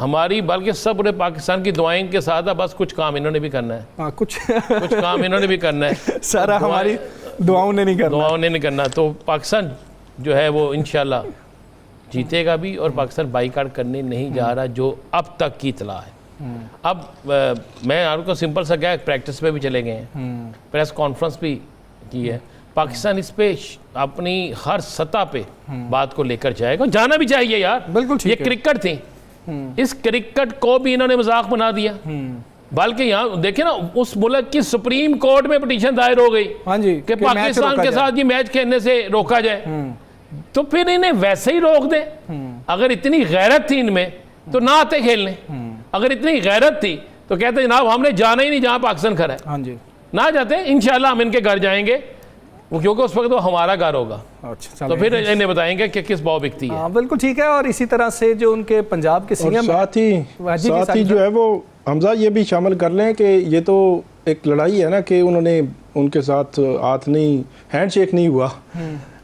ہماری بلکہ سب پورے پاکستان کی دعائیں کے ساتھ ہے، بس کچھ کام انہوں نے بھی کرنا ہے، کچھ کام انہوں نے بھی کرنا ہے، سارا ہماری دعاؤں نے نہیں کرنا، دعاؤں نے نہیں کرنا. تو پاکستان جو ہے وہ انشاءاللہ جیتے گا بھی، اور پاکستان بائیکاٹ کرنے نہیں جا رہا جو اب تک کی اطلاع ہے. اب میں آپ کو سمپل سا کیا پریکٹس پہ بھی چلے گئے ہیں، پریس کانفرنس بھی کی ہے. پاکستان اس پہ اپنی ہر سطح پہ بات کو لے کر جائے گا، جانا بھی چاہیے یار. بالکل یہ کرکٹ تھی، اس کرکٹ کو بھی انہوں نے مذاق بنا دیا. بلکہ یہاں دیکھیں نا، اس ملک کی سپریم کورٹ میں پٹیشن دائر ہو گئی ہاں جی کہ پاکستان کے ساتھ یہ میچ کھیلنے سے روکا جائے. تو پھر انہیں ویسے ہی روک دیں. اگر اتنی غیرت تھی ان میں تو نہ آتے کھیلنے. اگر اتنی غیرت تھی تو کہتے جناب ہم نے جانا ہی نہیں جہاں پاکستان کھڑا ہے. ہاں جی نہ جاتے. انشاءاللہ ہم ان کے گھر جائیں گے، کیونکہ اس وقت وہ ہمارا گھر ہوگا. تو پھر انہیں بتائیں گے کہ کس باؤ بکتی ہے. بالکل ٹھیک ہے. اور اسی طرح سے جو ان کے پنجاب کے سی ایم ساتھ ہی جو ہے وہ حمزہ یہ بھی شامل کر لیں کہ یہ تو ایک لڑائی ہے نا کہ انہوں نے ان کے ساتھ ہاتھ نہیں، ہینڈ شیک نہیں ہوا،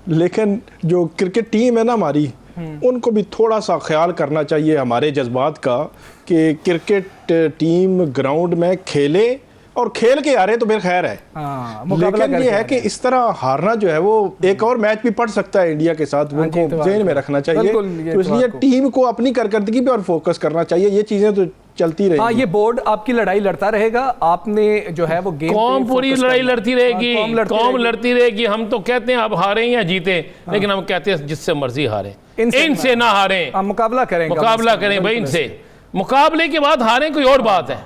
لیکن جو کرکٹ ٹیم ہے نا ہماری، ان کو بھی تھوڑا سا خیال کرنا چاہیے ہمارے جذبات کا کہ کرکٹ ٹیم گراؤنڈ میں کھیلے، اور کھیل کے ہارے تو پھر خیر ہے. لیکن یہ ہے کہ اس طرح ہارنا جو ہے وہ ایک اور میچ بھی پڑ سکتا ہے انڈیا کے ساتھ، وہ کو ذہن میں رکھنا چاہیے. تو اس لیے ٹیم کو اپنی کارکردگی پہ اور فوکس کرنا چاہیے. یہ چیزیں تو چلتی رہے گی. یہ بورڈ آپ کی لڑائی لڑتا رہے گا. آپ نے جو ہے وہ گیم قوم پوری لڑائی لڑتی رہے گی، قوم لڑتی رہے گی. ہم تو کہتے ہیں اب ہاریں یا جیتے، لیکن ہم کہتے ہیں جس سے مرضی ہاریں، ان سے نہ ہاریں. مقابلہ کریں بھائی ان سے. مقابلے کے بعد ہاریں کوئی اور بات ہے،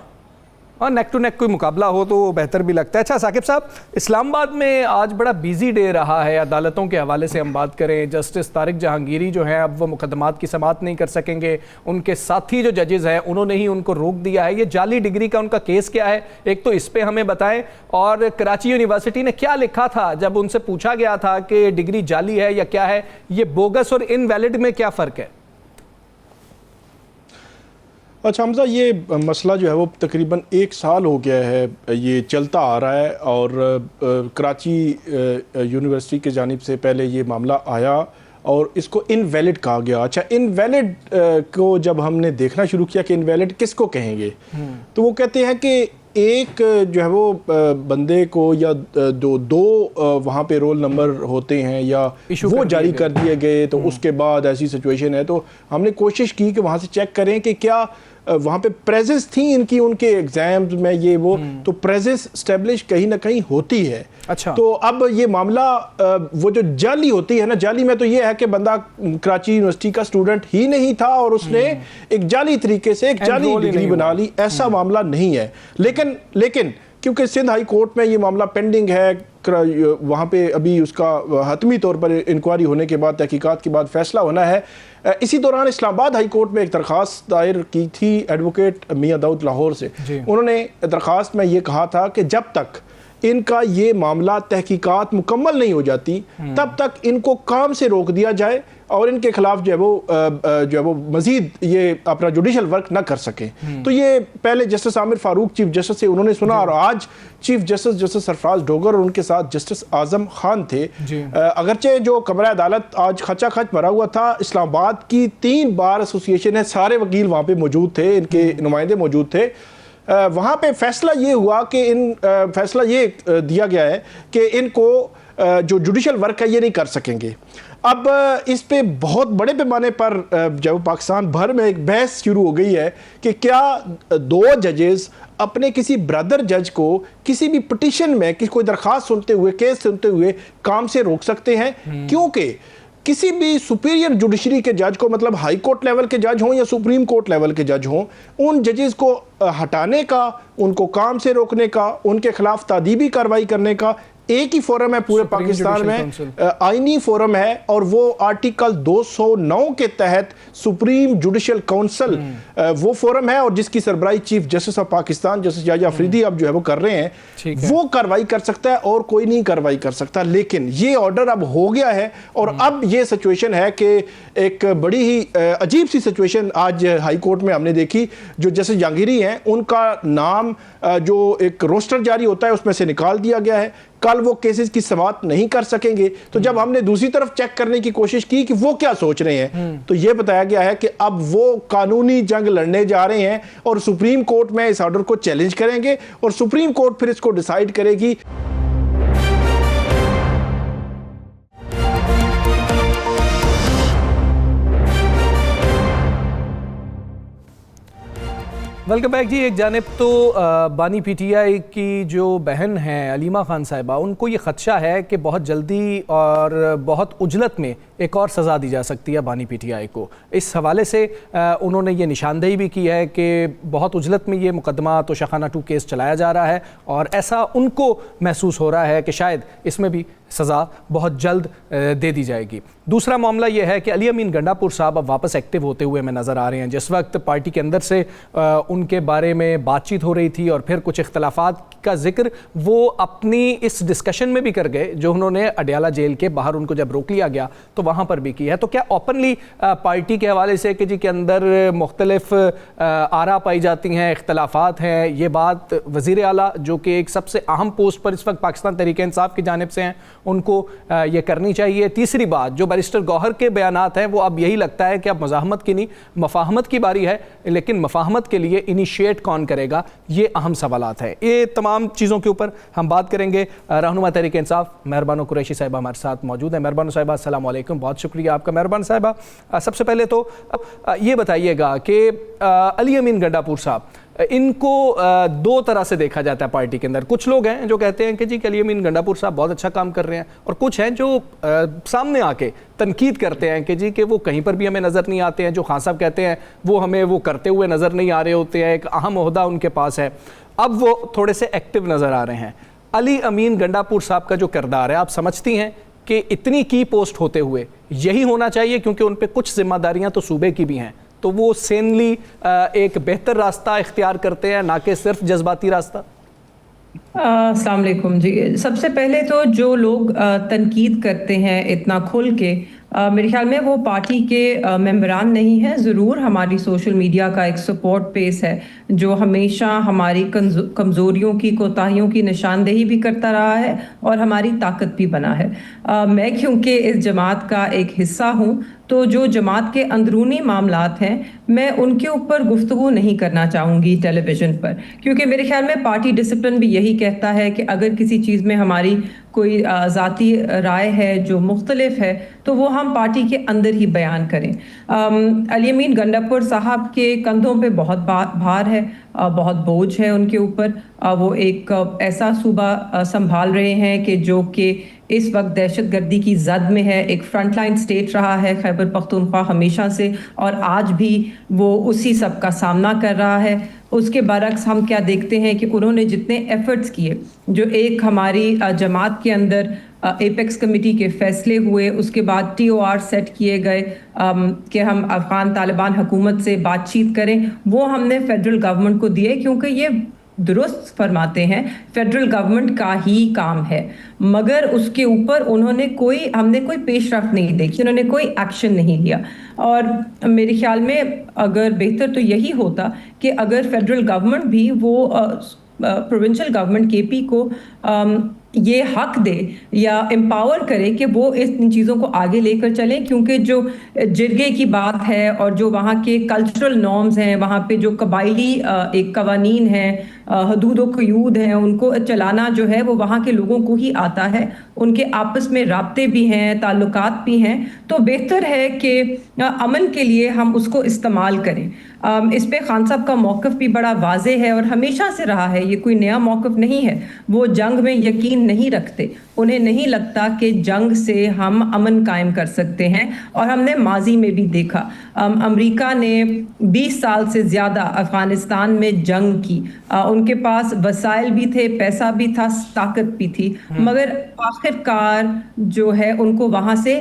اور نیک ٹو نیک کوئی مقابلہ ہو تو بہتر بھی لگتا ہے. اچھا ثاقب صاحب، اسلام آباد میں آج بڑا بیزی ڈے رہا ہے. عدالتوں کے حوالے سے ہم بات کریں، جسٹس طارق جہانگیری جو ہیں اب وہ مقدمات کی سماعت نہیں کر سکیں گے. ان کے ساتھی جو ججز ہیں انہوں نے ہی ان کو روک دیا ہے. یہ جعلی ڈگری کا ان کا کیس کیا ہے، ایک تو اس پہ ہمیں بتائیں. اور کراچی یونیورسٹی نے کیا لکھا تھا جب ان سے پوچھا گیا تھا کہ ڈگری جعلی ہے یا کیا ہے؟ یہ بوگس اور انویلڈ میں کیا فرق ہے؟ اچھا حمزہ، یہ مسئلہ جو ہے وہ تقریباً 1 سال ہو گیا ہے یہ چلتا آ رہا ہے، اور کراچی یونیورسٹی کی جانب سے پہلے یہ معاملہ آیا اور اس کو انویلڈ کہا گیا. اچھا، انویلڈ کو جب ہم نے دیکھنا شروع کیا کہ انویلڈ کس کو کہیں گے، تو وہ کہتے ہیں کہ ایک جو ہے وہ بندے کو یا دو وہاں پہ رول نمبر ہوتے ہیں یا وہ جاری کر دیے گئے، تو اس کے بعد ایسی سچویشن ہے. تو ہم نے کوشش کی کہ وہاں سے چیک کریں کہ کیا وہاں پہ پریزنس تھی ان کی، ان کے ایگزامز میں یہ وہ، تو پریزنس اسٹیبلش کہیں نہ کہیں ہوتی ہے. اچھا، تو اب یہ معاملہ وہ جو جعلی ہوتی ہے نا، جعلی میں تو یہ ہے کہ بندہ کراچی یونیورسٹی کا اسٹوڈنٹ ہی نہیں تھا اور اس نے ایک جعلی طریقے سے ایک جعلی ڈگری بنا لی. ایسا معاملہ نہیں ہے. لیکن کیونکہ سندھ ہائی کورٹ میں یہ معاملہ پینڈنگ ہے، وہاں پہ ابھی اس کا حتمی طور پر انکوائری ہونے کے بعد، تحقیقات کے بعد فیصلہ ہونا ہے. اسی دوران اسلام آباد ہائی کورٹ میں ایک درخواست دائر کی تھی ایڈوکیٹ میاں داؤد لاہور سے. انہوں نے درخواست میں یہ کہا تھا کہ جب تک ان کا یہ معاملہ تحقیقات مکمل نہیں ہو جاتی تب تک ان کو کام سے روک دیا جائے اور ان کے خلاف جو ہے وہ مزید یہ اپنا جوڈیشل ورک نہ کر سکیں. تو یہ پہلے جسٹس عامر فاروق چیف جسٹس سے انہوں نے سنا، اور آج چیف جسٹس سرفراز ڈوگر اور ان کے ساتھ جسٹس اعظم خان تھے. اگرچہ جو کمرہ عدالت آج کھچا کھچ بھرا ہوا تھا، اسلام آباد کی 3 بار ایسوسیشن ہے، سارے وکیل وہاں پہ موجود تھے، ان کے نمائندے موجود تھے. وہاں پہ فیصلہ یہ ہوا کہ فیصلہ یہ دیا گیا ہے کہ ان کو جو جوڈیشل ورک ہے یہ نہیں کر سکیں گے. اب اس پہ بہت بڑے پیمانے پر جب پاکستان بھر میں ایک بحث شروع ہو گئی ہے کہ کیا 2 ججز اپنے کسی برادر جج کو کسی بھی پٹیشن میں کوئی درخواست سنتے ہوئے، کیس سنتے ہوئے کام سے روک سکتے ہیں. کیونکہ کسی بھی سپیریئر جوڈیشری کے جج کو، مطلب ہائی کورٹ لیول کے جج ہوں یا سپریم کورٹ لیول کے جج ہوں، ان ججز کو ہٹانے کا، ان کو کام سے روکنے کا، ان کے خلاف تادیبی کارروائی کرنے کا ایک ہی فورم ہے پورے پاکستان میں، آئینی فورم ہے، اور وہ آرٹیکل 209 کے تحت سپریم جوڈیشل کونسل وہ فورم ہے، اور جس کی سربراہی chief justice of Pakistan justice Yahya Afridi اب جو ہے وہ کر رہے ہیں. وہ کارروائی کر سکتا ہے اور کوئی نہیں کارروائی کر سکتا. لیکن یہ آرڈر اب ہو گیا ہے، اور اب یہ سچویشن ہے کہ ایک بڑی ہی عجیب سی سچویشن آج ہائی کورٹ میں ہم نے دیکھی. جو جسٹس جہانگیری ہیں ان کا نام جو ایک روسٹر جاری ہوتا ہے اس میں سے نکال دیا گیا ہے. کل وہ کیسز کی سماعت نہیں کر سکیں گے. تو جب ہم نے دوسری طرف چیک کرنے کی کوشش کی کہ وہ کیا سوچ رہے ہیں, تو یہ بتایا گیا ہے کہ اب وہ قانونی جنگ لڑنے جا رہے ہیں اور سپریم کورٹ میں اس آرڈر کو چیلنج کریں گے اور سپریم کورٹ پھر اس کو ڈیسائیڈ کرے گی. ویلکم بیک جی. ایک جانب تو بانی پی ٹی آئی کی جو بہن ہیں علیمہ خان صاحبہ, ان کو یہ خدشہ ہے کہ بہت جلدی اور بہت عجلت میں ایک اور سزا دی جا سکتی ہے بانی پی ٹی آئی کو. اس حوالے سے انہوں نے یہ نشاندہی بھی کی ہے کہ بہت عجلت میں یہ مقدمہ توشخانہ 2 کیس چلایا جا رہا ہے, اور ایسا ان کو محسوس ہو رہا ہے کہ شاید اس میں بھی سزا بہت جلد دے دی جائے گی. دوسرا معاملہ یہ ہے کہ علی امین گنڈاپور صاحب اب واپس ایکٹیو ہوتے ہوئے ہمیں نظر آ رہے ہیں. جس وقت پارٹی کے اندر سے ان کے بارے میں بات چیت ہو رہی تھی اور پھر کچھ اختلافات کا ذکر وہ اپنی اس ڈسکشن میں بھی کر گئے جو انہوں نے اڈیالہ جیل کے باہر ان کو جب روک لیا گیا تو وہاں پر بھی کی ہے. تو کیا اوپنلی پارٹی کے حوالے سے کہ جی کے اندر مختلف آرا پائی جاتی ہیں, اختلافات ہیں, یہ بات وزیر اعلیٰ جو کہ ایک سب سے اہم پوسٹ پر اس وقت پاکستان تحریک انصاف کی جانب سے ہیں, ان کو یہ کرنی چاہیے. تیسری بات جو بیرسٹر گوہر کے بیانات ہیں وہ اب یہی لگتا ہے کہ اب مزاحمت کی نہیں مفاہمت کی باری ہے, لیکن مفاہمت کے لیے انیشیٹ کون کرے گا, یہ اہم سوالات ہیں. یہ تمام چیزوں کے اوپر ہم بات کریں گے. رہنما تحریک انصاف مہربانو قریشی صاحبہ ہمارے ساتھ موجود ہیں. مہربانو صاحبہ السلام علیکم, بہت شکریہ آپ کا. مہربان صاحبہ سب سے پہلے تو یہ بتائیے گا کہ علی امین گنڈاپور صاحب, ان کو دو طرح سے دیکھا جاتا ہے پارٹی کے اندر. کچھ لوگ ہیں جو کہتے ہیں کہ جی علی امین گنڈاپور صاحب بہت اچھا کام کر رہے ہیں, اور کچھ ہیں جو سامنے آ کے تنقید کرتے ہیں کہ جی کہ وہ کہیں پر بھی ہمیں نظر نہیں آتے ہیں. جو خان صاحب کہتے ہیں وہ ہمیں وہ کرتے ہوئے نظر نہیں آ رہے ہوتے ہیں, ایک اہم عہدہ ان کے پاس ہے, اب وہ تھوڑے سے ایکٹیو نظر آ رہے ہیں. علی امین گنڈاپور صاحب کا جو کردار ہے, آپ سمجھتی ہیں کہ اتنی کی پوسٹ ہوتے ہوئے یہی ہونا چاہیے, کیونکہ ان پہ کچھ ذمہ داریاں تو صوبے کی بھی ہیں, تو وہ سینلی ایک بہتر راستہ اختیار کرتے ہیں نہ کہ صرف جذباتی راستہ؟ السلام علیکم جی. سب سے پہلے تو جو لوگ تنقید کرتے ہیں اتنا کھل کے, میرے خیال میں وہ پارٹی کے ممبران نہیں ہیں. ضرور ہماری سوشل میڈیا کا ایک سپورٹ پیس ہے جو ہمیشہ ہماری کمزوریوں کی کوتاہیوں کی نشاندہی بھی کرتا رہا ہے اور ہماری طاقت بھی بنا ہے. میں کیونکہ اس جماعت کا ایک حصہ ہوں تو جو جماعت کے اندرونی معاملات ہیں میں ان کے اوپر گفتگو نہیں کرنا چاہوں گی ٹیلی ویژن پر, کیونکہ میرے خیال میں پارٹی ڈسپلن بھی یہی کہتا ہے کہ اگر کسی چیز میں ہماری کوئی ذاتی رائے ہے جو مختلف ہے تو وہ ہم پارٹی کے اندر ہی بیان کریں. علی امین گنڈاپور صاحب کے کندھوں پہ بہت بھار ہے, بہت بوجھ ہے ان کے اوپر. وہ ایک ایسا صوبہ سنبھال رہے ہیں کہ جو کہ اس وقت دہشت گردی کی زد میں ہے. ایک فرنٹ لائن سٹیٹ رہا ہے خیبر پختونخوا ہمیشہ سے, اور آج بھی وہ اسی سب کا سامنا کر رہا ہے. اس کے برعکس ہم کیا دیکھتے ہیں کہ انہوں نے جتنے ایفرٹس کیے, جو ایک ہماری جماعت کے اندر ایپیکس کمیٹی کے فیصلے ہوئے, اس کے بعد TOR سیٹ کیے گئے کہ ہم افغان طالبان حکومت سے بات چیت کریں, وہ ہم نے فیڈرل گورنمنٹ کو دیے, کیونکہ یہ درست فرماتے ہیں فیڈرل گورنمنٹ کا ہی کام ہے. مگر اس کے اوپر ہم نے کوئی پیش رفت نہیں دیکھی, انہوں نے کوئی ایکشن نہیں لیا. اور میرے خیال میں اگر بہتر تو یہی ہوتا کہ اگر فیڈرل گورنمنٹ بھی وہ پروونشل گورنمنٹ KP کو یہ حق دے یا امپاور کرے کہ وہ ان چیزوں کو آگے لے کر چلیں, کیونکہ جو جرگے کی بات ہے اور جو وہاں کے کلچرل نارمز ہیں, وہاں پہ جو قبائلی ایک قوانین ہیں, حدود و قیود ہیں, ان کو چلانا جو ہے وہ وہاں کے لوگوں کو ہی آتا ہے. ان کے آپس میں رابطے بھی ہیں, تعلقات بھی ہیں, تو بہتر ہے کہ امن کے لیے ہم اس کو استعمال کریں. اس پہ خان صاحب کا موقف بھی بڑا واضح ہے اور ہمیشہ سے رہا ہے, یہ کوئی نیا موقف نہیں ہے. وہ جنگ میں یقین نہیں رکھتے, انہیں نہیں لگتا کہ جنگ سے ہم امن قائم کر سکتے ہیں, اور ہم نے ماضی میں بھی دیکھا امریکہ نے 20 سال سے زیادہ افغانستان میں جنگ کی. ان کے پاس وسائل بھی تھے, پیسہ بھی تھا, طاقت بھی تھی, مگر آخر کار جو ہے ان کو وہاں سے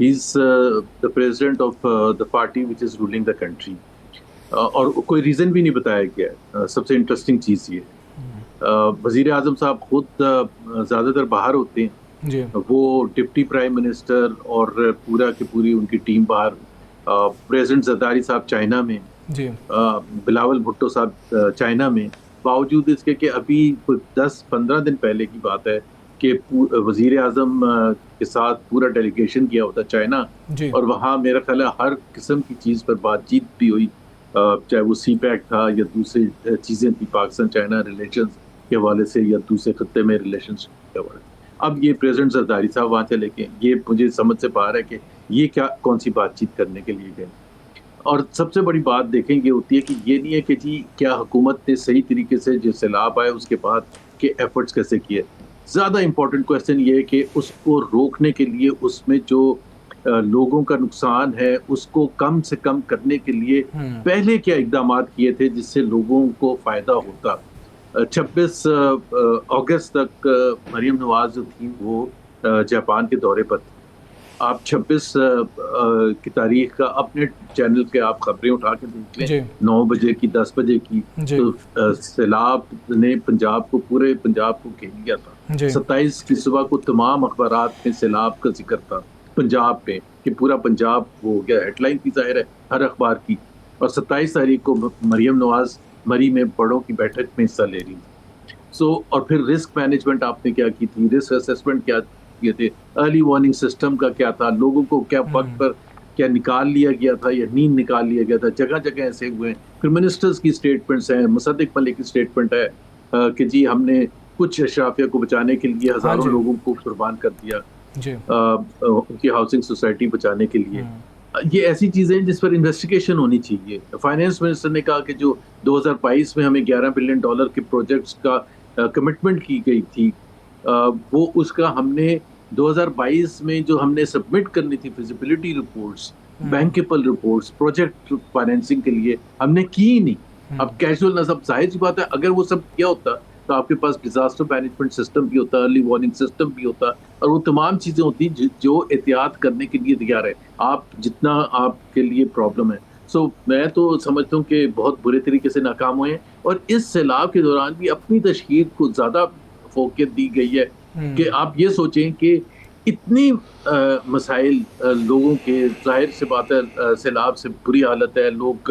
He is the president of the party which is ruling the country. اور کوئی ریزن بھی نہیں بتایا گیا ہے. سب سے انٹرسٹنگ چیز یہ ہے وزیر اعظم صاحب خود زیادہ تر باہر ہوتے ہیں جی. وہ ڈپٹی پرائم منسٹر اور پورا کی پوری ان کی ٹیم باہر, پریزیڈنٹ زرداری صاحب چائنا میں, جی. بلاول بھٹو صاحب چائنا میں, باوجود اس کے کہ ابھی 10-15 دن پہلے کی بات ہے کہ وزیر اعظم کے ساتھ پورا ڈیلیگیشن کیا ہوتا چائنا, جی. اور وہاں میرا خیال ہے ہر قسم کی چیز پر بات چیت بھی ہوئی, چاہے وہ سی پیک تھا یا دوسری چیزیں تھیں پاکستان چائنا ریلیشنز کے حوالے سے یا دوسرے خطے میں ریلیشنز کے حوالے سے. اب یہ پریزیڈنٹ زرداری صاحب وہاں چلے گئے, یہ مجھے سمجھ سے باہر ہے کہ یہ کیا کون سی بات چیت کرنے کے لیے گئے. اور سب سے بڑی بات دیکھیں یہ ہوتی ہے کہ یہ نہیں ہے کہ جی کیا حکومت نے صحیح طریقے سے جو سیلاب آئے اس کے بعد کے ایفرٹس کیسے کیے. زیادہ امپورٹنٹ کویسچن یہ ہے کہ اس کو روکنے کے لیے اس میں جو لوگوں کا نقصان ہے اس کو کم سے کم کرنے کے لیے پہلے کیا اقدامات کیے تھے جس سے لوگوں کو فائدہ ہوتا. 26 اگست تک مریم نواز جو تھی وہ جاپان کے دورے پر تھی. آپ 26 کی تاریخ کا اپنے چینل کے آپ خبریں اٹھا کے دیکھ لیں, 9 بجے کی 10 بجے کی, تو سیلاب نے پنجاب کو پورے پنجاب کو گھیر لیا تھا. 27 کی صبح کو تمام اخبارات میں سیلاب کا ذکر تھا پنجاب پہ کہ پورا پنجاب ہو گیا, ہیڈ لائن کی ظاہر ہے ہر اخبار کی. اور 27 تاریخ کو مریم نواز مری میں بڑوں کی بیٹھک میں حصہ لے رہی تھی. اور پھر رسک مینجمنٹ آپ نے کیا کی تھی, رسک اسیسمنٹ کیا کیے تھے, ارلی وارننگ سسٹم کا کیا تھا, لوگوں کو کیا وقت پر کیا نکال لیا گیا تھا یا نیند نکال لیا گیا تھا. جگہ جگہ ایسے ہوئے ہیں. پھر منسٹرز کی اسٹیٹمنٹس ہیں, مصدق ملک کی اسٹیٹمنٹ ہے کہ جی ہم نے کچھ اشرافیہ کو بچانے کے لیے ہزاروں لوگوں کو قربان کر دیا ان کی ہاؤسنگ سوسائٹی بچانے کے لیے. یہ ایسی چیزیں ہیں جس پر انویسٹیگیشن ہونی چاہیے. فائنانس منسٹر نے کہا کہ جو 2022 میں ہمیں $11 بلین کے پروجیکٹس کا کمٹمنٹ کی گئی تھی وہ اس کا ہم نے 2022 میں جو ہم نے سبمٹ کرنی تھی feasibility reports, bankable reports project financing کے لیے ہم نے کی نہیں. اب کیجول نصب ظاہر سی بات ہے اگر وہ سب کیا ہوتا تو آپ کے پاس ڈیزاسٹر مینجمنٹ سسٹم بھی ہوتا, ارلی وارننگ سسٹم بھی ہوتا, اور وہ تمام چیزیں ہوتی جو احتیاط کرنے کے لیے تیار ہے آپ جتنا آپ کے لیے پرابلم ہے. سو میں تو سمجھتا ہوں کہ بہت برے طریقے سے ناکام ہوئے ہیں, اور اس سیلاب کے دوران بھی اپنی تشہیر کو زیادہ فوقیت دی گئی ہے کہ آپ یہ سوچیں کہ اتنی مسائل لوگوں کے, ظاہر سے بات ہے سیلاب سے بری حالت ہے, لوگ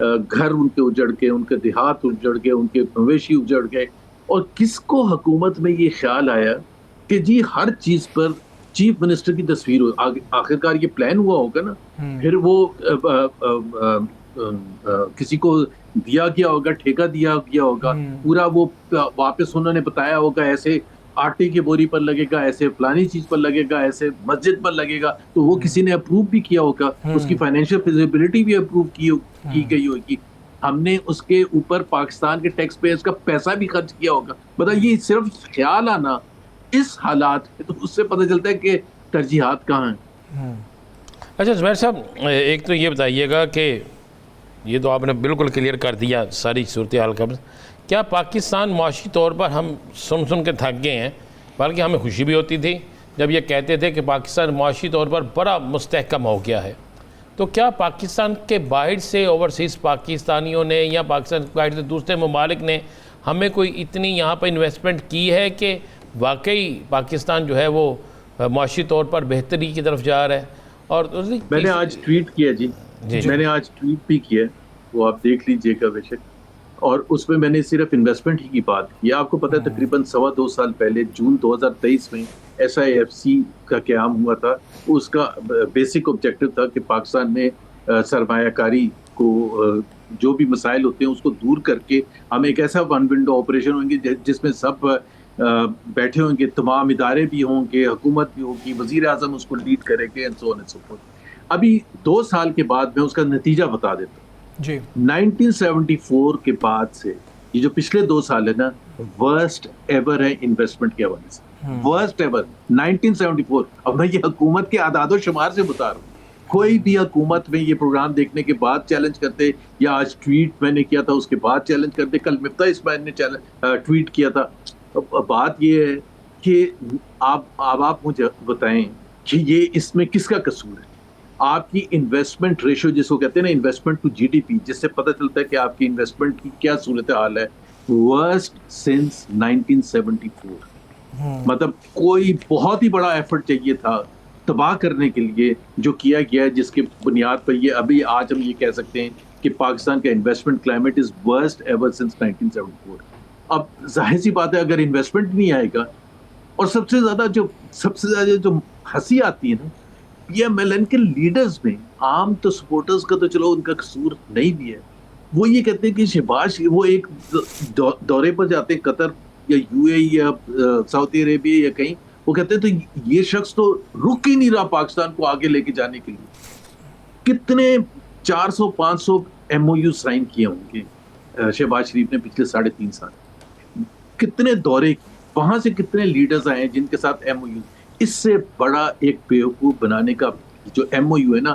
گھر ان کے اجڑ گئے, ان کے دیہات اجڑ گئے, ان کے مویشی اجڑ گئے, اور کس کو حکومت میں یہ خیال آیا کہ جی ہر چیز پر چیف منسٹر کی تصویر ہو. آخرکار یہ پلان ہوا ہوگا نا, پھر وہ کسی کو دیا گیا ہوگا, ٹھیکہ دیا گیا ہوگا, پورا وہ واپس انہوں نے بتایا ہوگا ایسے آٹے کی بوری پر لگے گا, ایسے فلانی چیز پر لگے گا, ایسے مسجد پر لگے گا, تو وہ کسی نے اپروو بھی کیا ہوگا, اس کی فائنینشیل فیزیبلٹی بھی اپروو کی گئی ہوگی. ہم نے اس کے اوپر پاکستان کے ٹیکس پیئرز کا پیسہ بھی خرچ کیا ہوگا. بتائیے صرف خیال آنا اس حالات میں, تو اس سے پتہ چلتا ہے کہ ترجیحات کہاں ہیں. اچھا زبیر صاحب, ایک تو یہ بتائیے گا کہ یہ تو آپ نے بالکل کلیئر کر دیا ساری صورتحال کا, کیا پاکستان معاشی طور پر ہم سن کے تھک گئے ہیں, بلکہ ہمیں خوشی بھی ہوتی تھی جب یہ کہتے تھے کہ پاکستان معاشی طور پر بڑا مستحکم ہو گیا ہے, تو کیا پاکستان کے باہر سے اوورسیز پاکستانیوں نے یا پاکستان کے باہر سے دوسرے ممالک نے ہمیں کوئی اتنی یہاں پر انویسٹمنٹ کی ہے کہ واقعی پاکستان جو ہے وہ معاشی طور پر بہتری کی طرف جا رہا ہے؟ اور میں نے آج ٹویٹ کیا جی, میں نے آج ٹویٹ بھی کیا, وہ آپ دیکھ لیجئے گا بے شک, اور اس میں نے صرف انویسٹمنٹ ہی کی بات کی. آپ کو پتہ ہے تقریباً 2.25 سال پہلے جون 2023 میں SIFC کا قیام ہوا تھا. اس کا بیسک آبجیکٹو تھا کہ پاکستان میں سرمایہ کاری کو جو بھی مسائل ہوتے ہیں اس کو دور کر کے ہم ایک ایسا ون ونڈو آپریشن ہوں گے جس میں سب بیٹھے ہوں گے, تمام ادارے بھی ہوں گے, حکومت بھی ہوگی, وزیر اعظم اس کو لیڈ کرے گے, and so on and so forth. ابھی 2 سال کے بعد میں اس کا نتیجہ بتا دیتا ہوں جی. 1974 کے بعد سے یہ جو پچھلے 2 سال ہے نا, ورسٹ ایور ہے انویسٹمنٹ کے حوالے سے, ورسٹ ایور 1974. اب میں یہ حکومت کے اعداد و شمار سے بتا رہا ہوں. کوئی بھی حکومت میں یہ پروگرام دیکھنے کے بعد چیلنج کرتے, یا آج ٹویٹ میں نے کیا تھا اس کے بعد چیلنج کرتے, کل مفتاح اسماعیل نے ٹویٹ کیا تھا. بات یہ ہے کہ آپ مجھے بتائیں کہ یہ اس میں کس کا قصور ہے. آپ کی انویسٹمنٹ ریشو جس کو کہتے ہیں نا investment to G D P, جس سے پتہ چلتا ہے کہ آپ کی انویسٹمنٹ کی کیا صورتحال ہے, ورسٹ سنس 1974. مطلب کوئی بہت ہی بڑا ایفرٹ چاہیے تھا تباہ کرنے کے لیے جو کیا گیا ہے, جس کے بنیاد پر یہ ابھی آج ہم یہ کہہ سکتے ہیں کہ پاکستان کا انویسٹمنٹ کلائمیٹ از ورسٹ ایور سنس 1974. اب ظاہر سی بات ہے اگر انویسٹمنٹ نہیں آئے گا, اور سب سے زیادہ جو ہنسی آتی ہے نا پی ایم ایل این کے لیڈرز میں, عام تو سپورٹرز کا تو چلو ان کا قصور نہیں بھی ہے, وہ یہ کہتے ہیں کہ شہباز وہ ایک دورے پر جاتے ہیں قطر یا یو اے یا سعودی عربیہ یا کہیں, وہ کہتے ہیں تو یہ شخص تو رک ہی نہیں رہا پاکستان کو آگے لے کے جانے کے لیے. کتنے 400-500 ایم او یو سائن کیے ہوں گے شہباز شریف نے پچھلے 3.5 سال, کتنے دورے وہاں سے کتنے لیڈرز آئے ہیں جن کے ساتھ ایم او یو. اس سے بڑا ایک بیوقوف بنانے کا جو ایم او یو ہے نا,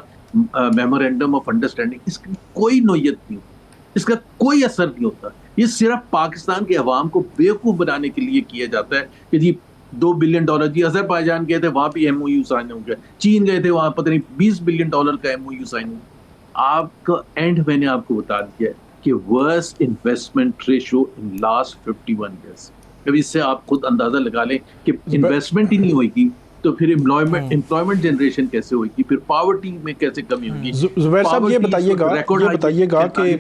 میمورینڈم آف انڈرسٹینڈنگ, اس کی کوئی نوعیت نہیں ہوتی, اس کا کوئی اثر نہیں ہوتا. یہ صرف پاکستان کے عوام کو بیوقوف بنانے کے لیے کیا جاتا ہے کہ جی $2 بلین, جی آذربائیجان گئے تھے وہاں بھی ایم او یو سائن ہو گیا, چین گئے تھے وہاں پتہ نہیں $20 بلین کا ایم او یو سائن ہو گیا. آپ کا اینڈ میں نے آپ کو بتا دیا ہے کہ worst investment ratio in last 51 years. اب اس سے آپ خود اندازہ لگا لیں کہ انویسٹمنٹ ہی نہیں ہوئی گی تو پھر امپلائمنٹ جنریشن کیسے ہوئی گی, پھر پاورٹی میں کیسے کمی ہوگی. زبیر صاحب یہ بتائیے گا کہ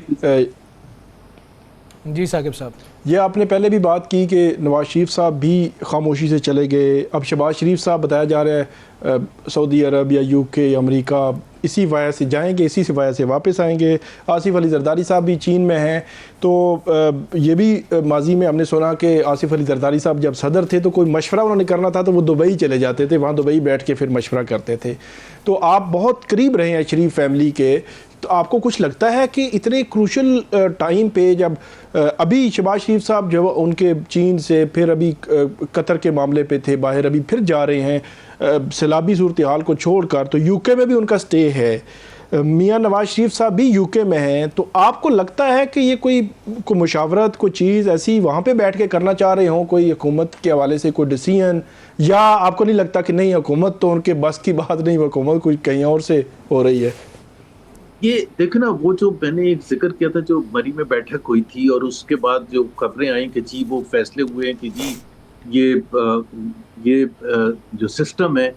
جی ثاقب صاحب, یہ آپ نے پہلے بھی بات کی کہ نواز شریف صاحب بھی خاموشی سے چلے گئے, اب شہباز شریف صاحب بتایا جا رہا ہے سعودی عرب یا یو کے یا امریکہ اسی وجہ سے جائیں گے, اسی وجہ سے واپس آئیں گے. آصف علی زرداری صاحب بھی چین میں ہیں, تو یہ بھی ماضی میں ہم نے سنا کہ آصف علی زرداری صاحب جب صدر تھے تو کوئی مشورہ انہوں نے کرنا تھا تو وہ دبئی چلے جاتے تھے, وہاں دبئی بیٹھ کے پھر مشورہ کرتے تھے. تو آپ بہت قریب رہے ہیں شریف فیملی کے, تو آپ کو کچھ لگتا ہے کہ اتنے کروشل ٹائم پہ جب ابھی شہباز شریف صاحب جو ان کے چین سے پھر ابھی قطر کے معاملے پہ تھے باہر, ابھی پھر جا رہے ہیں سیلابی صورتحال کو چھوڑ کر, تو یو کے میں بھی ان کا سٹے ہے, میاں نواز شریف صاحب بھی یو کے میں ہیں, تو آپ کو لگتا ہے کہ یہ کوئی مشاورت کوئی چیز ایسی وہاں پہ بیٹھ کے کرنا چاہ رہے ہوں, کوئی حکومت کے حوالے سے کوئی ڈیسیژن, یا آپ کو نہیں لگتا کہ نہیں حکومت تو ان کے بس کی بات نہیں, حکومت کوئی کہیں اور سے ہو رہی ہے؟ یہ دیکھو نا, وہ جو میں نے ایک ذکر کیا تھا جو مری میں بیٹھک ہوئی تھی, اور اس کے بعد جو خبریں آئیں کہ جی وہ فیصلے ہوئے ہیں کہ جی یہ جو سسٹم ہے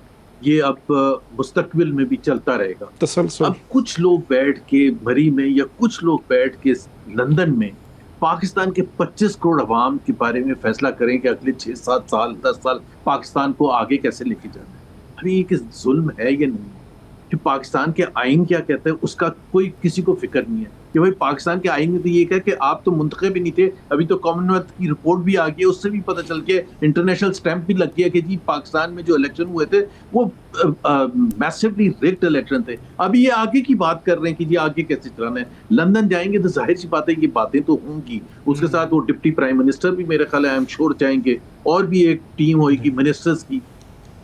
یہ اب مستقبل میں بھی چلتا رہے گا. اب کچھ لوگ بیٹھ کے مری میں یا کچھ لوگ بیٹھ کے لندن میں پاکستان کے 25 کروڑ عوام کے بارے میں فیصلہ کریں کہ اگلے 6-7 سال 10 سال پاکستان کو آگے کیسے لے کے جانا ہے. ابھی یہ ظلم ہے یا نہیں, کہ پاکستان کے آئین کیا کہتا ہے اس کا کوئی کسی کو فکر نہیں ہے. کہ بھائی پاکستان کے آئین میں تو یہ کہا کہ آپ تو منتخب ہی نہیں تھے, ابھی تو کامن ویلتھ کی رپورٹ بھی آ گئی ہے, اس سے بھی پتہ چل کے انٹرنیشنل سٹیمپ بھی لگ گیا کہ جی پاکستان میں جو الیکشن ہوئے تھے وہ میسیولی ریگڈ الیکشن تھے. ابھی یہ آگے کی بات کر رہے ہیں کہ جی آگے کیسے چلانا ہے. لندن جائیں گے تو ظاہر سی بات ہے یہ باتیں تو ہوں گی, اس کے ساتھ وہ ڈپٹی پرائم منسٹر بھی میرے خیال ہے آئی ایم شور جائیں گے, اور بھی ایک ٹیم ہوئے گی منسٹرز کی.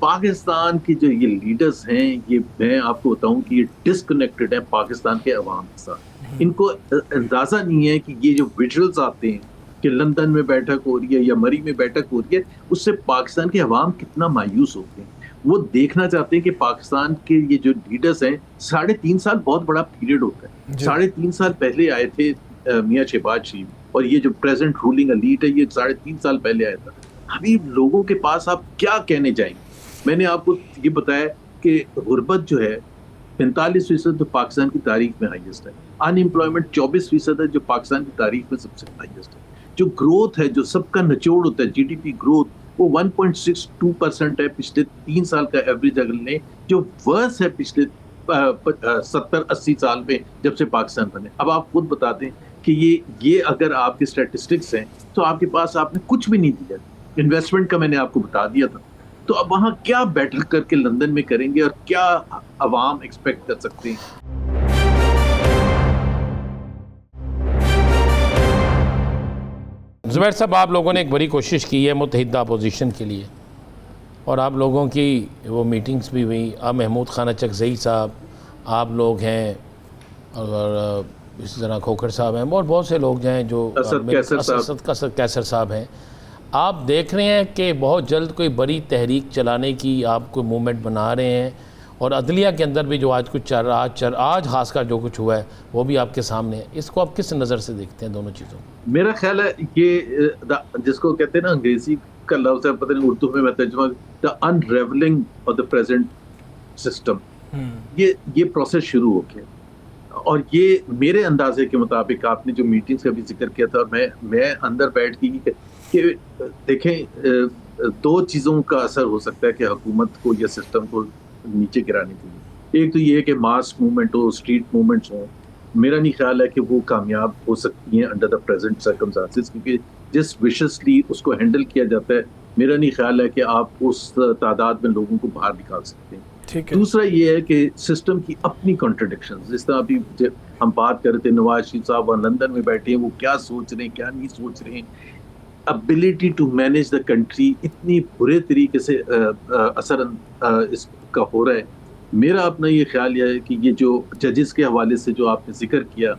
پاکستان کے جو یہ لیڈرز ہیں یہ میں آپ کو بتاؤں کہ یہ ڈسکنیکٹڈ ہیں پاکستان کے عوام کے ساتھ. ان کو اندازہ نہیں ہے کہ یہ جو ویژولز آتے ہیں کہ لندن میں بیٹھک ہو رہی ہے یا مری میں بیٹھک ہو رہی ہے, اس سے پاکستان کے عوام کتنا مایوس ہوتے ہیں. وہ دیکھنا چاہتے ہیں کہ پاکستان کے یہ جو لیڈرز ہیں 3.5 سال بہت بڑا پیریڈ ہوتا ہے. 3.5 سال پہلے آئے تھے میاں شہباز شریف, اور یہ جو پریزنٹ رولنگ ایلیٹ ہے یہ 3.5 سال پہلے آیا تھا. ابھی لوگوں کے پاس آپ کیا کہنے جائیں گے؟ میں نے آپ کو یہ بتایا کہ غربت جو ہے 45% تو پاکستان کی تاریخ میں ہائیسٹ ہے. ان امپلائمنٹ 24% ہے جو پاکستان کی تاریخ میں سب سے ہائیسٹ ہے. جو گروتھ ہے جو سب کا نچوڑ ہوتا ہے جی ڈی پی گروتھ وہ 1.62% ہے پچھلے 3 سال کا ایوریج اگر لیں, جو ورس ہے پچھلے 70-80 سال میں جب سے پاکستان بنے. اب آپ خود بتا دیں کہ یہ اگر آپ کے اسٹیٹسٹکس ہیں تو آپ کے پاس آپ نے کچھ بھی نہیں دیا. انویسٹمنٹ کا میں نے آپ کو بتا دیا تھا. تو اب وہاں کیا بیٹھک کر کے لندن میں کریں گے اور کیا عوام ایکسپیکٹ کر سکتے ہیں؟ زبیر صاحب, آپ لوگوں نے ایک بڑی کوشش کی ہے متحدہ اپوزیشن کے لیے, اور آپ لوگوں کی وہ میٹنگز بھی ہوئی. آپ محمود خانہ چکزئی صاحب آپ لوگ ہیں, اور اسی طرح کھوکھر صاحب ہیں, اور بہت سے لوگ ہیں جو اسد کیسر صاحب ہیں. آپ دیکھ رہے ہیں کہ بہت جلد کوئی بڑی تحریک چلانے کی آپ کوئی موومنٹ بنا رہے ہیں، اور عدلیہ کے اندر بھی جو آج کچھ چل رہا آج خاص کر جو کچھ ہوا ہے وہ بھی آپ کے سامنے ہے. اس کو آپ کس نظر سے دیکھتے ہیں دونوں چیزوں کو؟ میرا خیال ہے یہ جس کو کہتے ہیں نا انگریزی کا لفظ ہے، پتہ نہیں اردو میں ترجمہ، دا انریولنگ آف دا پریزنٹ سسٹم، یہ پروسیس شروع ہو گیا. اور یہ میرے اندازے کے مطابق آپ نے جو میٹنگز کا بھی ذکر کیا تھا، اور میں اندر بیٹھ گئی کہ دیکھیں دو چیزوں کا اثر ہو سکتا ہے کہ حکومت کو یا سسٹم کو نیچے گرانے کے لیے. ایک تو یہ ہے کہ ماس موومنٹ ہو، اسٹریٹ موومنٹس ہوں. میرا نہیں خیال ہے کہ وہ کامیاب ہو سکتی ہیں انڈر دا پریزنٹ سرکمسٹانسز، کیونکہ جس وشسلی اس کو ہینڈل کیا جاتا ہے، میرا نہیں خیال ہے کہ آپ اس تعداد میں لوگوں کو باہر نکال سکتے ہیں. دوسرا یہ ہے کہ سسٹم کی اپنی کنٹرڈکشنز، جس طرح ابھی ہم بات کر رہے تھے نواز شریف صاحب وہاں لندن میں بیٹھے ہیں، وہ کیا سوچ رہے ہیں کیا نہیں سوچ رہے ہیں. Ability to manage the country اتنی برے طریقے سے اثر اس کا ہو رہا ہے. میرا اپنا یہ خیال یہ ہے کہ یہ جو ججز کے حوالے سے جو آپ نے ذکر کیا،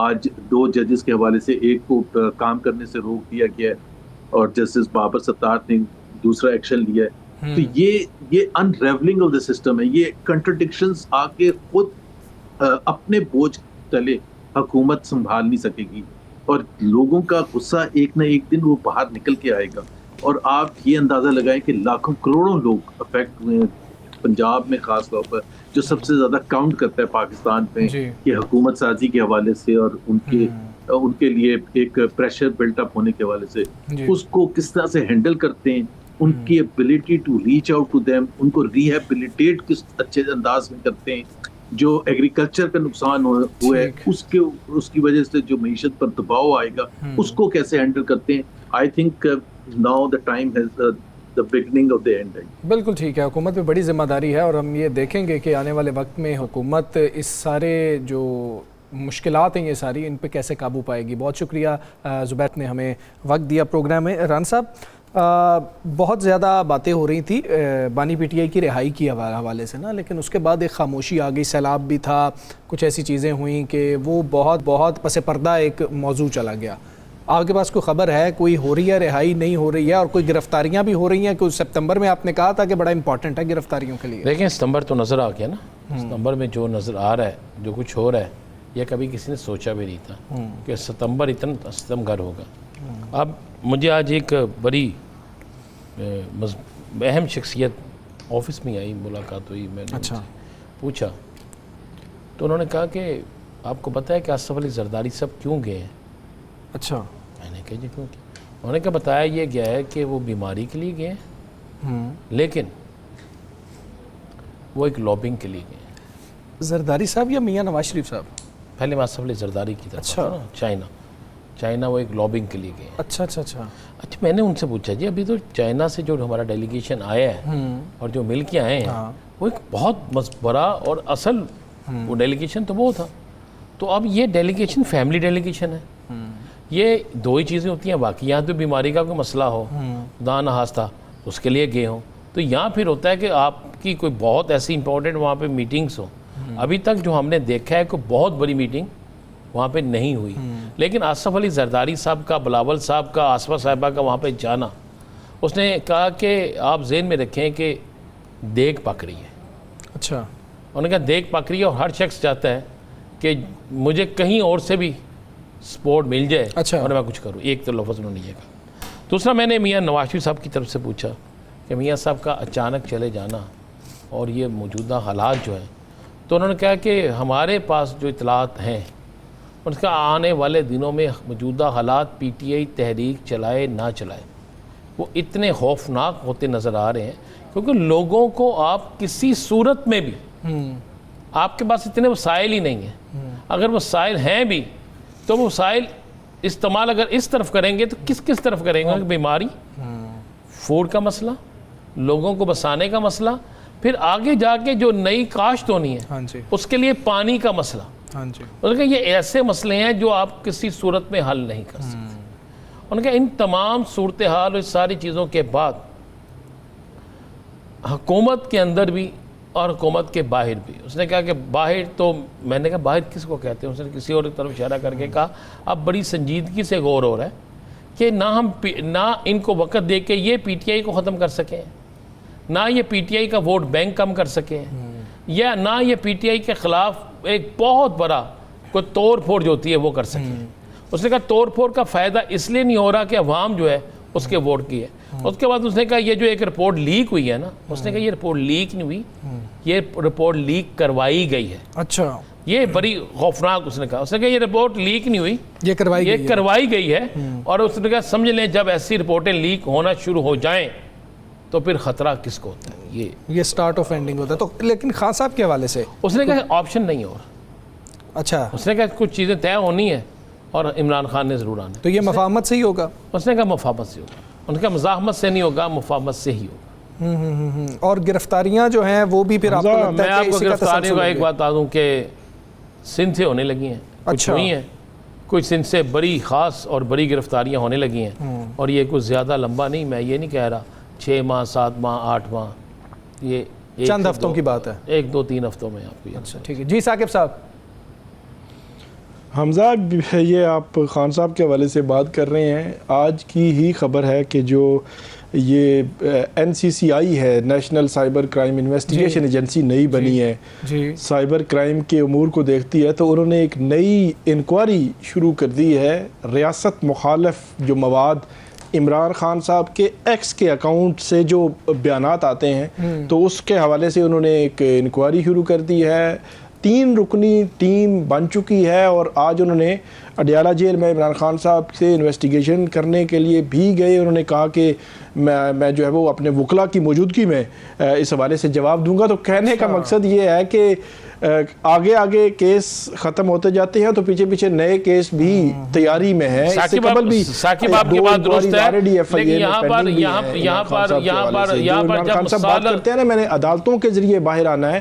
آج 2 ججز کے حوالے سے ایک کو کام کرنے سے روک دیا گیا ہے اور جسٹس بابر ستار نے دوسرا ایکشن لیا ہے. تو یہ انریولنگ آف دا سسٹم ہے. یہ کنٹرڈکشنز آ کے خود اپنے بوجھ تلے حکومت سنبھال نہیں سکے گی، اور لوگوں کا غصہ ایک نہ ایک دن وہ باہر نکل کے آئے گا. اور آپ یہ اندازہ لگائیں کہ لاکھوں کروڑوں لوگ افیکٹ ہوئے ہیں پنجاب میں، خاص طور پر جو سب سے زیادہ کاؤنٹ کرتا ہے پاکستان میں کہ حکومت سازی کے حوالے سے اور ان کے لیے ایک پریشر بلٹ اپ ہونے کے حوالے سے اس کو کس طرح سے ہینڈل کرتے ہیں. ان کی ability to reach out to them, ان کو ریہیبلیٹیٹ کس اچھے انداز میں کرتے ہیں. جو ایگریکلچر کا نقصان ہوا ہے اس کی وجہ سے جو معیشت پر دباؤ آئے گا اس کو کیسے ہینڈل کرتے ہیں. I think now the time has the beginning of the end. بالکل ٹھیک ہے. حکومت پہ بڑی ذمہ داری ہے، اور ہم یہ دیکھیں گے کہ آنے والے وقت میں حکومت اس سارے جو مشکلات ہیں یہ ساری ان پہ کیسے قابو پائے گی. بہت شکریہ زبیر نے ہمیں وقت دیا پروگرام میں. ران صاحب، بہت زیادہ باتیں ہو رہی تھی بانی پی ٹی آئی کی رہائی کی حوالے سے نا، لیکن اس کے بعد ایک خاموشی آ گئی. سیلاب بھی تھا، کچھ ایسی چیزیں ہوئیں کہ وہ بہت پس پردہ ایک موضوع چلا گیا. آپ کے پاس کوئی خبر ہے کوئی ہو رہی ہے رہائی نہیں ہو رہی ہے، اور کوئی گرفتاریاں بھی ہو رہی ہیں؟ کہ سپتمبر میں آپ نے کہا تھا کہ بڑا امپورٹنٹ ہے گرفتاریوں کے لیے. دیکھیں ستمبر تو نظر آ گیا نا. ستمبر میں جو نظر آ رہا ہے، جو کچھ ہو رہا ہے، یہ کبھی کسی نے سوچا بھی نہیں تھا کہ ستمبر اتنا ستم گھر ہوگا. اب مجھے آج ایک بڑی اہم شخصیت آفس میں آئی، ملاقات ہوئی، میں نے پوچھا تو انہوں نے کہا کہ آپ کو پتہ ہے کہ آصف علی زرداری صاحب کیوں گئے ہیں؟ اچھا. میں نے کہا جی کیوں کیا؟ انہوں نے کہا بتایا یہ گیا ہے کہ وہ بیماری کے لیے گئے ہیں، لیکن وہ ایک لابنگ کے لیے گئے ہیں. زرداری صاحب یا میاں نواز شریف صاحب؟ پہلے آصف علی زرداری کی طرف چائنا وہ ایک لابنگ کے لیے گئے. اچھا. میں نے ان سے پوچھا جی ابھی تو چائنا سے جو ہمارا ڈیلیگیشن آیا ہے اور جو مل کے آئے ہیں وہ ایک بہت بڑا اور اصل وہ ڈیلیگیشن تو وہ تھا. تو اب یہ ڈیلیگیشن فیملی ڈیلیگیشن ہے. یہ 2 ہی چیزیں ہوتی ہیں. باقی یہاں تو بیماری کا کوئی مسئلہ ہو، خدا نخواستہ، اس کے لیے گئے ہوں. تو یہاں پھر ہوتا ہے کہ آپ کی کوئی بہت ایسی امپورٹنٹ وہاں پہ میٹنگز ہوں. ابھی تک جو ہم نے دیکھا ہے کوئی بہت بڑی میٹنگ وہاں پہ نہیں ہوئی. لیکن آصف علی زرداری صاحب کا، بلاول صاحب کا، آصفہ صاحبہ کا وہاں پہ جانا، اس نے کہا کہ آپ ذہن میں رکھیں کہ دیگ پک رہی ہے. اچھا. انہوں نے کہا دیگ پک رہی ہے اور ہر شخص چاہتا ہے کہ مجھے کہیں اور سے بھی سپورٹ مل جائے اور میں کچھ کروں. ایک تو لفظ انہوں نے یہ کہا. دوسرا میں نے میاں نواز شریف صاحب کی طرف سے پوچھا کہ میاں صاحب کا اچانک چلے جانا اور یہ موجودہ حالات جو ہیں، تو انہوں نے کہا کہ ہمارے پاس جو اطلاعات ہیں اس کا آنے والے دنوں میں موجودہ حالات پی ٹی آئی تحریک چلائے نہ چلائے وہ اتنے خوفناک ہوتے نظر آ رہے ہیں، کیونکہ لوگوں کو آپ کسی صورت میں بھی، آپ کے پاس اتنے وسائل ہی نہیں ہیں. اگر وسائل ہیں بھی تو وہ وسائل استعمال اگر اس طرف کریں گے تو کس طرف کریں گے؟ بیماری، فوڈ کا مسئلہ، لوگوں کو بسانے کا مسئلہ، پھر آگے جا کے جو نئی کاشت ہونی ہے اس کے لیے پانی کا مسئلہ. انہوں نے کہا یہ ایسے مسئلے ہیں جو آپ کسی صورت میں حل نہیں کر سکتے. انہوں نے کہا ان تمام صورتحال اور اس ساری چیزوں کے بعد حکومت کے اندر بھی اور حکومت کے باہر بھی، اس نے کہا کہ باہر تو، میں نے کہا باہر کس کو کہتے ہیں؟ اس نے کسی اور طرف اشارہ کر کے کہا اب بڑی سنجیدگی سے غور ہو رہا ہے کہ نہ ان کو وقت دے کے یہ پی ٹی آئی کو ختم کر سکیں، نہ یہ پی ٹی آئی کا ووٹ بینک کم کر سکیں، یا نہ یہ پی ٹی آئی کے خلاف ایک بہت بڑا کوئی توڑ پھوڑ جو ہوتی ہے وہ کر سکیں۔ اس نے کہا توڑ پھوڑ کا فائدہ اس لیے نہیں ہو رہا کہ عوام جو ہے اس کے ووٹ کی ہے۔ اس کے بعد اس نے کہا یہ جو ایک رپورٹ لیک ہوئی ہے نا، اس نے کہا یہ رپورٹ لیک نہیں ہوئی، یہ رپورٹ لیک کروائی گئی ہے۔ اچھا، یہ بڑی خوفناک اس نے کہا یہ رپورٹ لیک نہیں ہوئی، یہ کروائی گئی ہے۔ اور اس نے کہا سمجھ لیں جب ایسی رپورٹیں لیک ہونا شروع ہو جائیں تو پھر خطرہ کس کو ہوتا ہے؟ یہ سٹارٹ آف اینڈنگ ہوتا ہے۔ تو لیکن خان صاحب کے حوالے سے اس نے کہا آپشن نہیں اور اچھا، اس نے کہا کچھ چیزیں طے ہونی ہے اور عمران خان نے ضرور آنا، تو یہ مفاہمت سے ہی ہوگا؟ اس نے کہا مفاہمت سے ہوگا، ان کا مزاحمت سے نہیں ہوگا، مفاہمت سے ہی ہوگا۔ اور گرفتاریاں جو ہیں وہ بھی پھر آپ کو لگتا ہے میں آپ کو گرفتاریوں کا ایک بات بتا دوں کہ سندھ سے ہونے لگی ہیں، کچھ ہوئی ہیں، کچھ سندھ سے بڑی خاص اور بڑی گرفتاریاں ہونے لگی ہیں، اور یہ کچھ زیادہ لمبا نہیں، میں یہ نہیں کہہ رہا 6 ماہ 7 ماہ 8 ماہ، یہ چند ہفتوں کی بات ہے، 1 2 3 ہفتوں میں آپ کو۔ اچھا ٹھیک ہے جی ثاقب صاحب۔ حمزہ، یہ آپ خان صاحب کے حوالے سے بات کر رہے ہیں، آج کی ہی خبر ہے کہ جو یہ NCCI ہے، national cyber crime investigation agency نئی بنی ہے، سائبر کرائم کے امور کو دیکھتی ہے، تو انہوں نے ایک نئی انکوائری شروع کر دی ہے۔ ریاست مخالف جو مواد عمران خان صاحب کے ایکس کے اکاؤنٹ سے جو بیانات آتے ہیں تو اس کے حوالے سے انہوں نے ایک انکوائری شروع کر دی ہے۔ 3 رکنی ٹیم بن چکی ہے اور آج انہوں نے اڈیالہ جیل میں عمران خان صاحب سے انویسٹیگیشن کرنے کے لیے بھی گئے۔ انہوں نے کہا کہ میں جو ہے وہ اپنے وکلا کی موجودگی میں اس حوالے سے جواب دوں گا۔ تو کہنے کا مقصد یہ ہے کہ آگے آگے کیس ختم ہوتے جاتے ہیں تو پیچھے پیچھے نئے کیس بھی تیاری میں ہیں۔ اس سے قبل بھی ثاقب آپ کی بات درست ہے، لیکن یہاں پر جب بات کرتے ہیں نا، میں نے عدالتوں کے ذریعے باہر آنا ہے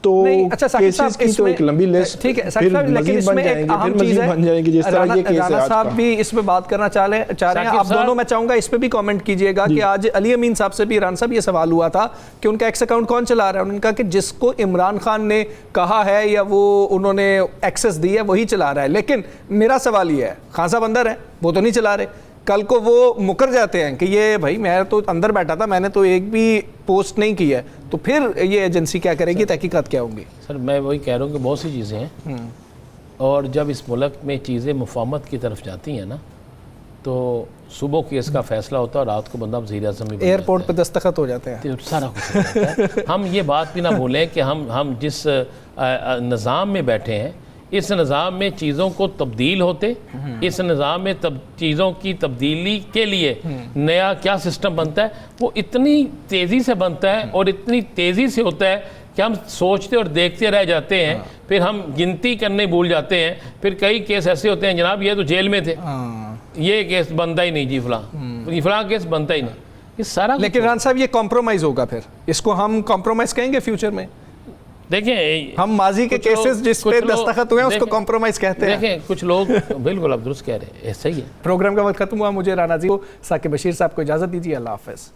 تو کیسز کی تو ایک لمبی لسٹ، ٹھیک ہے ثاقب صاحب، لیکن اس میں ایک اہم چیز ہے، جس طرح یہ کیس ہے رانا صاحب بھی اس پہ بات کرنا چاہ رہے ہیں، آپ دونوں میں چاہوں گا اس پہ بھی کامنٹ کیجئے گا کہ آج علی امین صاحب سے بھی رانا صاحب یہ سوال ہوا تھا کہ ان کا ایکس اکاؤنٹ کون چلا رہا ہے، انہوں نے کہا کہ جس کو عمران خان نے کہا ہے یا وہ انہوں نے ایکسس دی ہے وہی چلا رہا ہے، لیکن میرا سوال یہ ہے خان صاحب اندر ہیں وہ تو نہیں چلا رہے، کل کو وہ مکر جاتے ہیں کہ یہ بھائی میں تو اندر بیٹھا تھا، میں نے تو ایک بھی پوسٹ نہیں کی ہے، تو پھر یہ ایجنسی کیا کرے گی، تحقیقات کیا ہوں گی؟ سر میں وہی کہہ رہا ہوں کہ بہت سی چیزیں ہیں، اور جب اس ملک میں چیزیں مفاہمت کی طرف جاتی ہیں نا تو صبح کی اس کا فیصلہ ہوتا ہے اور رات کو بندہ وزیر اعظم بھی ایئرپورٹ پہ دستخط ہو جاتے ہیں، سارا کچھ ہو جاتا ہے۔ ہم یہ بات بھی نہ بھولیں کہ ہم جس نظام میں بیٹھے ہیں اس نظام میں چیزوں کو تبدیل ہوتے، اس نظام میں چیزوں کی تبدیلی کے لیے نیا کیا سسٹم بنتا ہے وہ اتنی تیزی سے بنتا ہے اور اتنی تیزی سے ہوتا ہے کہ ہم سوچتے اور دیکھتے رہ جاتے ہیں، پھر ہم گنتی کرنے بھول جاتے ہیں، پھر کئی کیس ایسے ہوتے ہیں جناب یہ تو جیل میں تھے، یہ کیس بنتا ہی نہیں جی فلاں کیس بنتا ہی نہیں، یہ سارا۔ لیکن ران صاحب یہ کمپرومائز ہوگا، پھر اس کو ہم کمپرومائز کہیں گے فیوچر میں؟ دیکھیں ہم ماضی کے کیسز جس پہ دستخط ہوئے ہیں اس کو کمپرومائز کہتے ہیں۔ دیکھیں کچھ لوگ بالکل آپ درست کہہ رہے ہیں، ایسا ہی ہے۔ پروگرام کا وقت ختم ہوا، مجھے رانا جی کو ثاقب بشیر صاحب کو اجازت دیجیے، اللہ حافظ۔